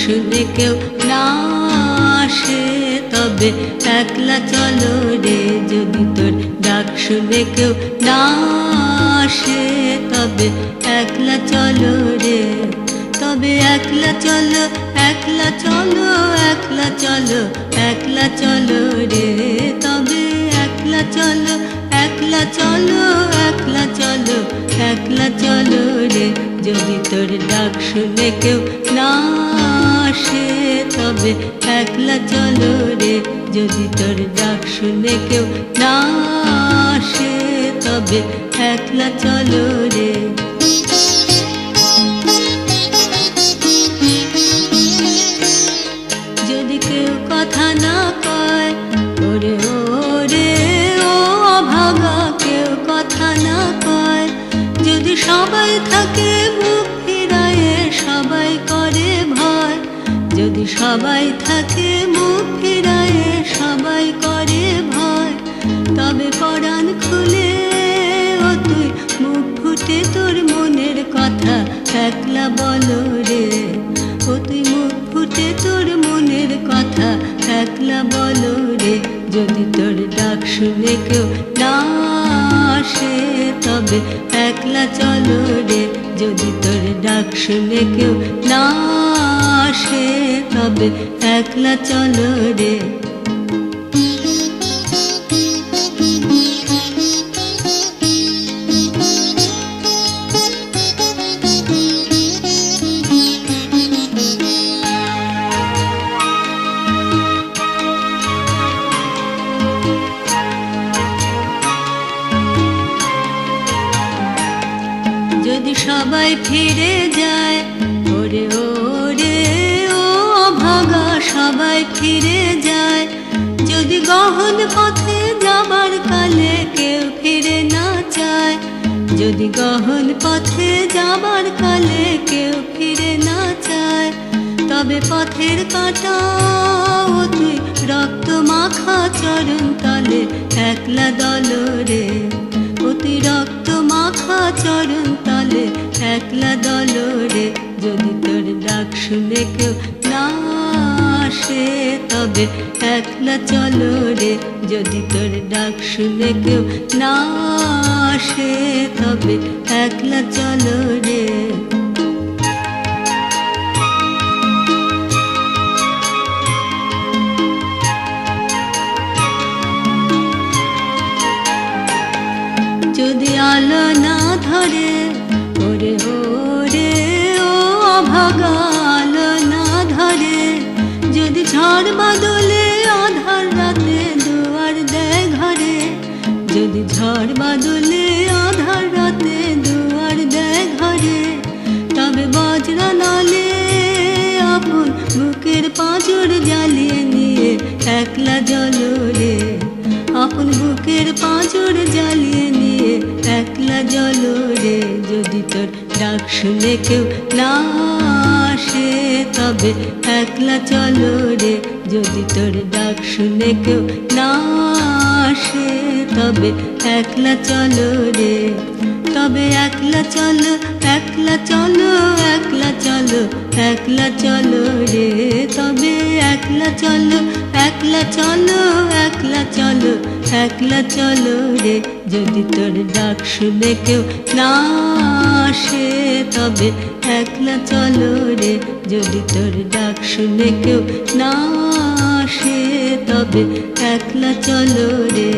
শুনে কেউ না আসে, তবে একলা চলো রে। যদি তোর ডাক শুনে কেউ না আসে, তবে একলা চলো রে। তবে একলা চলো, একলা চলো, একলা চলো, একলা চলো রে। তবে একলা চলো, একলা চলো, একলা চলো, একলা চলো রে। যদি তোর ডাক শুনে কেউ না আসে, তবে একলা চলো রে। যদি তোর ডাক শুনে কেউ না আসে, তবে একলা চলো রে। যদি কেউ কথা না কয়, ওরে ওরে ও অভাগা, কেউ কথা না কয়। যদি সবাই থাকে মুখ ফিরায়ে, সবাই করে ভয়। যদি সবাই থাকে মুখ ফিরায়ে, সবাই করে ভয়। তবে পরাণ খুলে ও তুই মুখ ফুটে তোর মনের কথা একলা বলো রে। ও তুই মুখ ফুটে তোর মনের কথা একলা বলো রে। যদি তোর ডাক শুনে কেউ না আসে, তবে একলা চলো রে। যদি তোর ডাক শুনে কেউ না আসে, তবে একলা চলো রে। যদি সবাই ফিরে যায়, ওরে ওরে ও ভাগা, সবাই ফিরে যায়। যদি গহন পথে যাবার কালে কেউ ফিরে না চায়, যদি গহন পথে যাবার কালে কেউ ফিরে না চায়, তবে পথের কাঁটা ও তুই রক্ত মাখা চরণ তলে একলা দলো রে। ও তুই রক্ত মাখা চরণ তলে একলা দলো রে। যদি তোর ডাক শুনে কেউ না আসে, তবে একলা চলো রে। যদি তোর ডাক শুনে কেউ না আসে, তবে একলা চলো রে। যদি আলো না ধরে, ওরে ওরে ও অভাগা, আলো না ধরে। যদি ঝড় বাদলে আধার রাতে দুয়ার দেয় ঘরে, যদি ঝড় বাদলে আধার রাতে দুয়ার দেয় ঘরে, তবে বজ্রা নালে আপন বুকের পাঁজর জ্বালিয়ে নিয়ে একলা জ্বলো রে। আপন বুকের পাঁজর জ্বালিয়ে নিয়ে একলা জ্বলো রে। যদি তোর ডাক শুনে কেউ না আসে, তবে একলা চলো রে। যদি তোর ডাক শুনে কেউ না আসে, তবে একলা চলো রে। তবে একলা চলো, একলা চলো, একলা চলো, একলা চলো রে। তবে একলা চলো, একলা চলো, একলা চলো, একলা চলো রে। যদি তোর ডাক শুনে কেউ না আসে, তবে একলা চলো রে। যদি তোর ডাক শুনে কেউ না আসে, তবে একলা চলো রে।